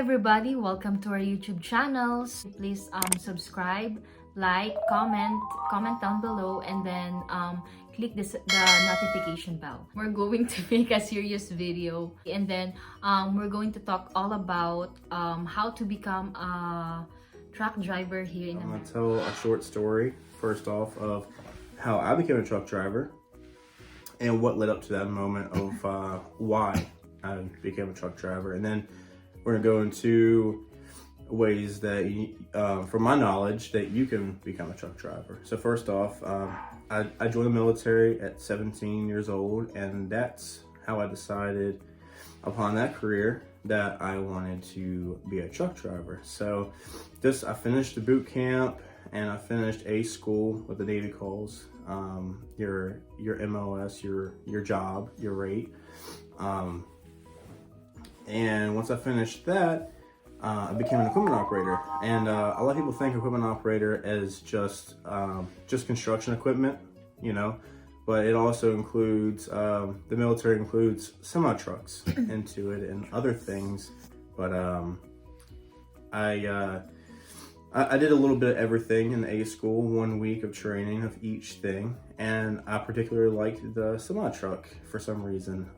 everybody, welcome to our YouTube channels. Please subscribe, like, comment down below, and then click the notification bell. We're going to make a serious video, and then we're going to talk all about how to become a truck driver here in America. I'm gonna tell a short story first off of how I became a truck driver and what led up to that moment of why I became a truck driver, and then we're gonna go into ways that, from my knowledge, that you can become a truck driver. So first off, I joined the military at 17 years old, and that's how I decided upon that career that I wanted to be a truck driver. So I finished the boot camp and I finished a school, what the Navy calls your MOS, your job, your rate. And once I finished that, I became an equipment operator. And a lot of people think equipment operator as just construction equipment, but it also includes, the military includes semi-trucks into it and other things. But I did a little bit of everything in A school, 1 week of training of each thing. And I particularly liked the semi-truck for some reason.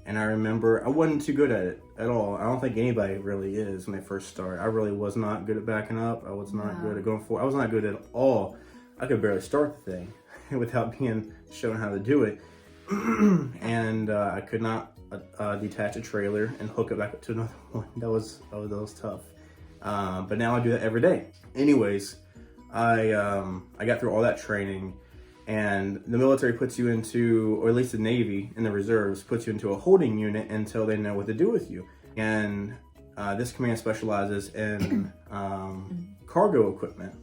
And I remember I wasn't too good at it at all. I don't think anybody really is when they first start. I really was not good at backing up. I was not good at going forward. I was not good at all. I could barely start the thing without being shown how to do it. And I could not detach a trailer and hook it back up to another one. That was tough. But now I do that every day. Anyways, I got through all that training. And the military puts you into, or at least the Navy and the reserves, puts you into a holding unit until they know what to do with you. And this command specializes in cargo equipment.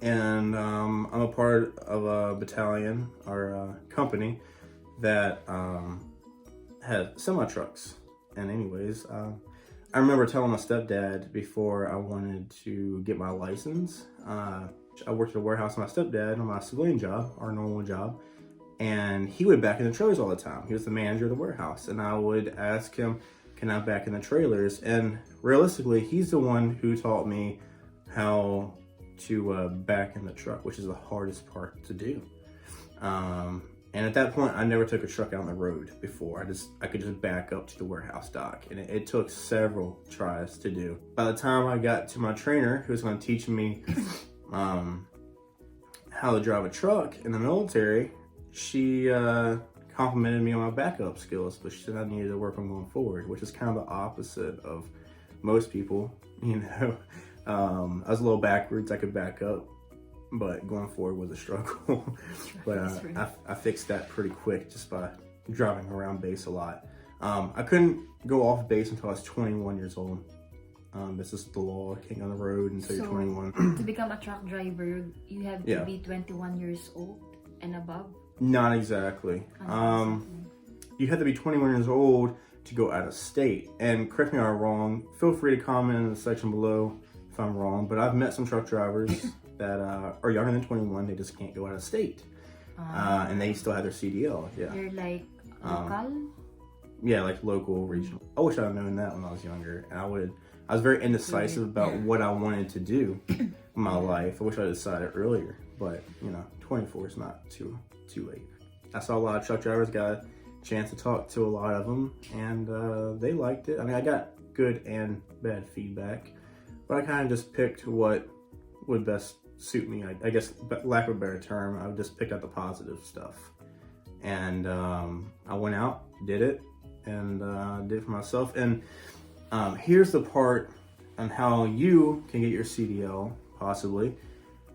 And I'm a part of a battalion or a company that had semi-trucks. And anyways, I remember telling my stepdad before I wanted to get my license, I worked at a warehouse with my stepdad on my civilian job, our normal job, and he would back in the trailers all the time. He was the manager of the warehouse, and I would ask him, can I back in the trailers? And realistically, he's the one who taught me how to back in the truck, which is the hardest part to do. And at that point, I never took a truck out on the road before. I could just back up to the warehouse dock, and it took several tries to do. By the time I got to my trainer, who was going to teach me how to drive a truck in the military, she complimented me on my backup skills, but she said I needed to work on going forward, which is kind of the opposite of most people. I was a little backwards. I could back up, but going forward was a struggle. But I fixed that pretty quick just by driving around base a lot. I couldn't go off base until I was 21 years old. This is the law. Can't go on the road until you're 21. To become a truck driver, you have to be 21 years old and above? Not exactly. You have to be 21 years old to go out of state. And correct me if I'm wrong. Feel free to comment in the section below if I'm wrong. But I've met some truck drivers that are younger than 21. They just can't go out of state. And they still have their CDL. Yeah. They're like local? Yeah, like local, regional. I wish I'd have known that when I was younger. And I was very indecisive about what I wanted to do in my life. I wish I decided earlier, but 24 is not too late. I saw a lot of truck drivers, got a chance to talk to a lot of them, and they liked it. I mean, I got good and bad feedback, but I kind of just picked what would best suit me. I guess, lack of a better term, I just picked out the positive stuff. And I went out, did it, and did it for myself. And here's the part on how you can get your CDL, possibly,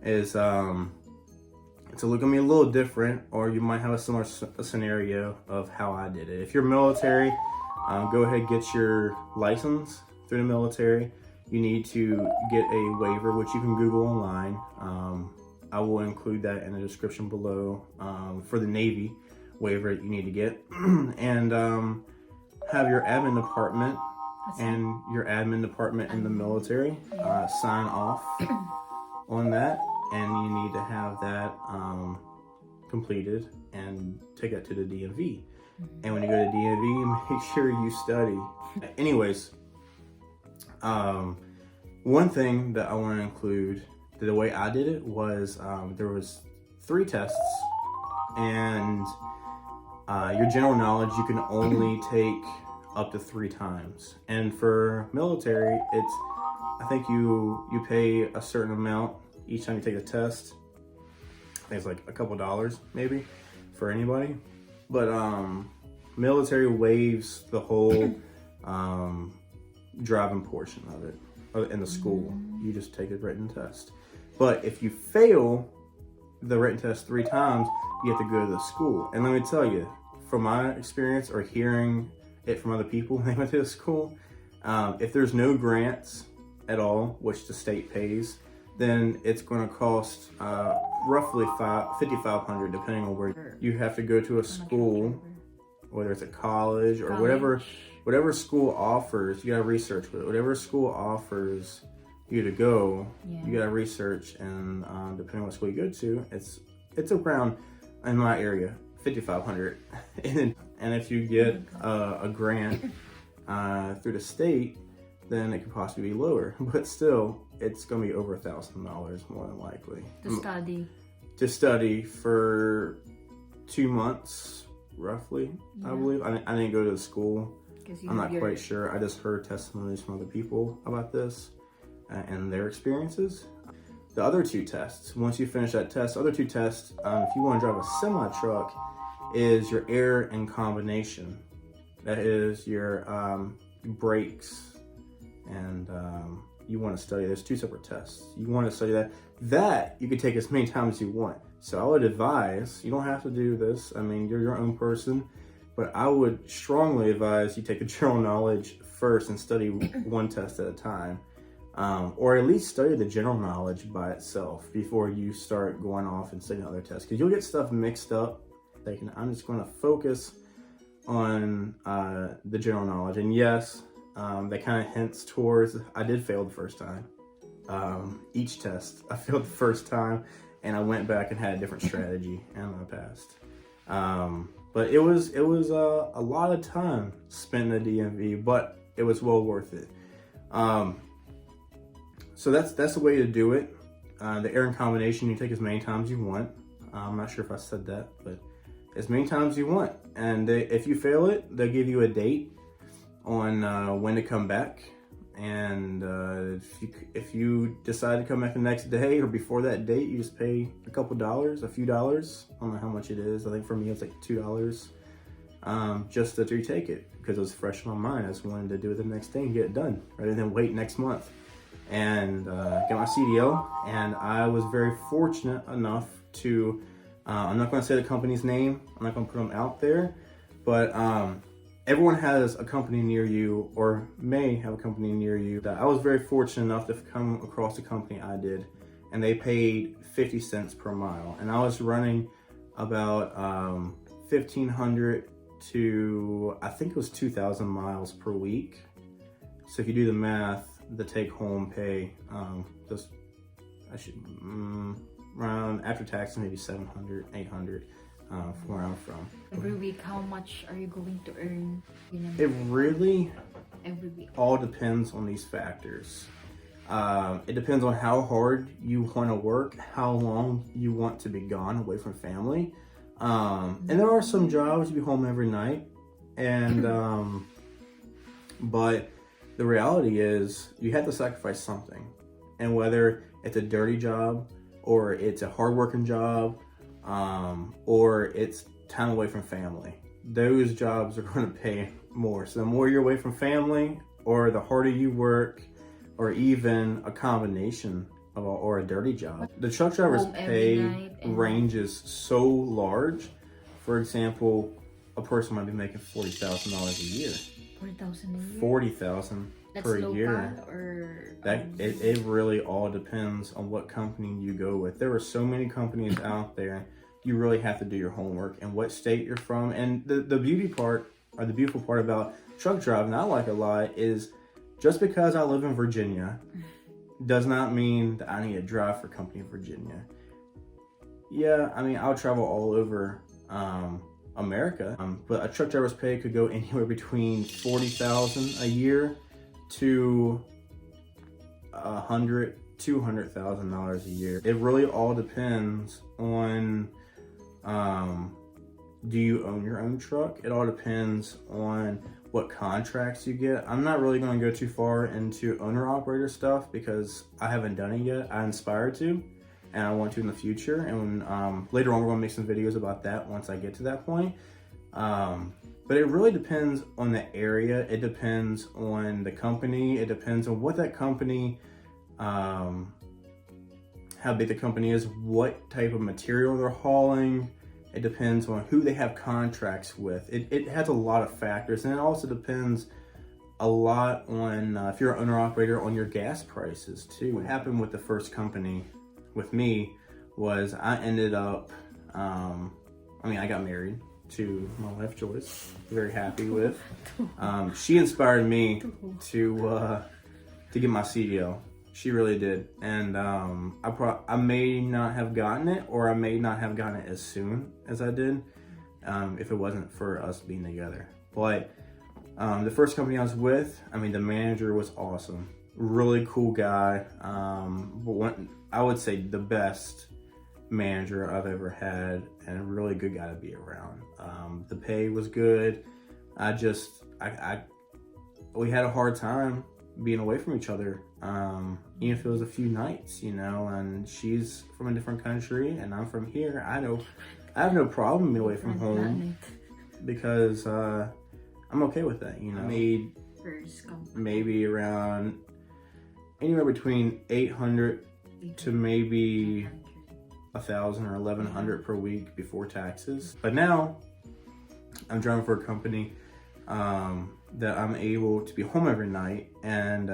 is to look at me a little different, or you might have a similar scenario of how I did it. If you're military, go ahead and get your license through the military. You need to get a waiver, which you can Google online. I will include that in the description below for the Navy waiver that you need to get. And have your admin department in the military sign off on that, and you need to have that completed and take that to the DMV. And when you go to DMV, make sure you study. Anyways, one thing that I want to include, the way I did it was there was 3 tests, and your general knowledge you can only take up to 3 times. And for military, it's, I think you pay a certain amount each time you take a test. I think it's like a couple dollars maybe for anybody. But military waives the whole driving portion of it in the school. You just take a written test. But if you fail the written test 3 times, you have to go to the school. And let me tell you, from my experience or hearing it from other people when they went to the school, if there's no grants at all, which the state pays, then it's going to cost roughly $5,500, depending on where you have to go to a school, whether it's a college or whatever school offers. You got to research with it. Whatever school offers you to go, you got to research, and depending on what school you go to, it's around, in my area, $5,500. And if you get a grant through the state, then it could possibly be lower, but still, it's going to be over $1,000 more than likely. To study for 2 months, roughly, I believe. I didn't go to the school. I'm not quite sure. I just heard testimonies from other people about this and their experiences. The other 2 tests, once you finish that test, other 2 tests, if you want to drive a semi-truck, is your air and combination. That is your brakes, and you want to study. There's 2 separate tests. You want to study that you can take as many times as you want. So I would advise, you don't have to do this, I mean, you're your own person, but I would strongly advise you take the general knowledge first and study 1 test at a time, or at least study the general knowledge by itself before you start going off and studying other tests, because you'll get stuff mixed up. I'm just going to focus on the general knowledge. And yes, that kind of hints towards, I did fail the first time. Each test, I failed the first time, and I went back and had a different strategy, and I passed. But it was a lot of time spent in the DMV, but it was well worth it. So that's the way to do it. The air and combination, you take as many times you want. I'm not sure if I said that, but as many times you want. And if you fail it, they'll give you a date on when to come back. And if you decide to come back the next day or before that date, you just pay a couple dollars, a few dollars. I don't know how much it is. I think for me it's like $2 just to retake it, because it was fresh in my mind. I just wanted to do it the next day and get it done rather than wait next month. And get my CDL, and I was very fortunate enough to, I'm not going to say the company's name, I'm not going to put them out there, but everyone has a company near you, or may have a company near you. I was very fortunate enough to come across a company I did, and they paid 50 cents per mile, and I was running about 1,500 to, I think it was 2,000 miles per week. So if you do the math, the take-home pay, around after tax, maybe 700, 800 from where I'm from. Every week, how much are you going to earn? It really every week all depends on these factors. It depends on how hard you want to work, how long you want to be gone away from family. And there are some jobs you be home every night, and but the reality is you have to sacrifice something. And whether it's a dirty job, or it's a hardworking job, or it's time away from family, those jobs are going to pay more. So the more you're away from family, or the harder you work, or even a combination of or a dirty job, the truck driver's pay ranges so large. For example, a person might be making $40,000 a year. 40,000 a year? 40,000 per year. Or it really all depends on what company you go with. There are so many companies out there. You really have to do your homework and what state you're from. And the beauty part, or the beautiful part about truck driving, I like a lot, is just because I live in Virginia does not mean that I need to drive for company in Virginia. Yeah, I mean, I'll travel all over America. But a truck driver's pay could go anywhere between $40,000 a year to $200,000 a year. It really all depends on, do you own your own truck? It all depends on what contracts you get. I'm not really going to go too far into owner-operator stuff because I haven't done it yet. I aspire to, and I want to in the future. And later on, we're going to make some videos about that once I get to that point. But it really depends on the area. It depends on the company. It depends on what that company, how big the company is, what type of material they're hauling. It depends on who they have contracts with. It has a lot of factors, and it also depends a lot on, if you're an owner-operator, on your gas prices too. What happened with the first company with me was I ended up, I got married to my wife Joyce, very happy with. She inspired me to get my CDL. She really did, and I may not have gotten it, or I may not have gotten it as soon as I did, if it wasn't for us being together. But the first company I was with, the manager was awesome, really cool guy. I would say the best manager I've ever had, and a really good guy to be around. The pay was good. We had a hard time being away from each other, even if it was a few nights, and she's from a different country and I'm from here. I have no problem being away from home because I'm okay with that. I made maybe around anywhere between 800 to maybe 1,000 or 1,100 per week before taxes. But now I'm driving for a company that I'm able to be home every night, and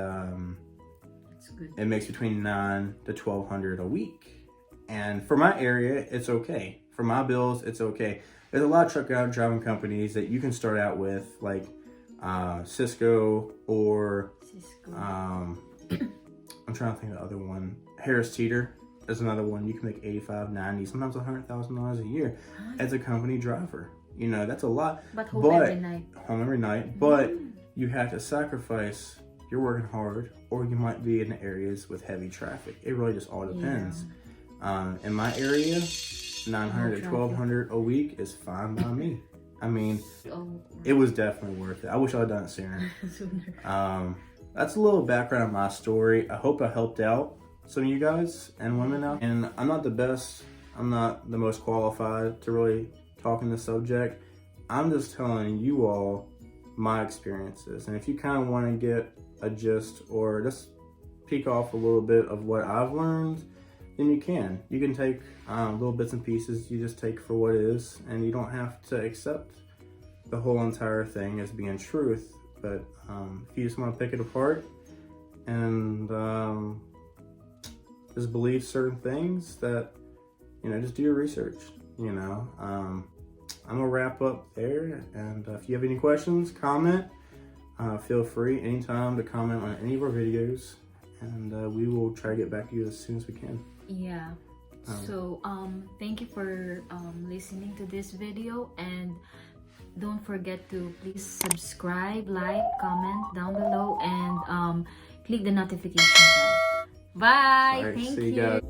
it makes between $900 to $1,200 a week. And for my area, it's okay. For my bills, it's okay. There's a lot of truck driving companies that you can start out with, like Cisco, or I'm trying to think of the other one. Harris Teeter is another one. You can make $85,000, $90,000, sometimes $100,000 a year as a company driver. That's a lot. But home every night. Home every night. But you have to sacrifice. You're working hard, or you might be in areas with heavy traffic. It really just all depends. Yeah. In my area, $900 to $1,200 a week is fine by me. It was definitely worth it. I wish I had done it sooner. That's a little background of my story. I hope I helped out some of you guys and women out. And I'm not the best. I'm not the most qualified to really talk in this subject. I'm just telling you all my experiences. And if you kind of want to get a gist or just peek off a little bit of what I've learned, then you can. You can take little bits and pieces. You just take for what it is, and you don't have to accept the whole entire thing as being truth. But if you just want to pick it apart and just believe certain things, that just do your research. I'm gonna wrap up there, and if you have any questions, comment. Feel free anytime to comment on any of our videos, and we will try to get back to you as soon as we can. Yeah. So thank you for listening to this video, and don't forget to please subscribe, like, comment down below, and click the notification bell. Bye. All right, Thank see you you. guys.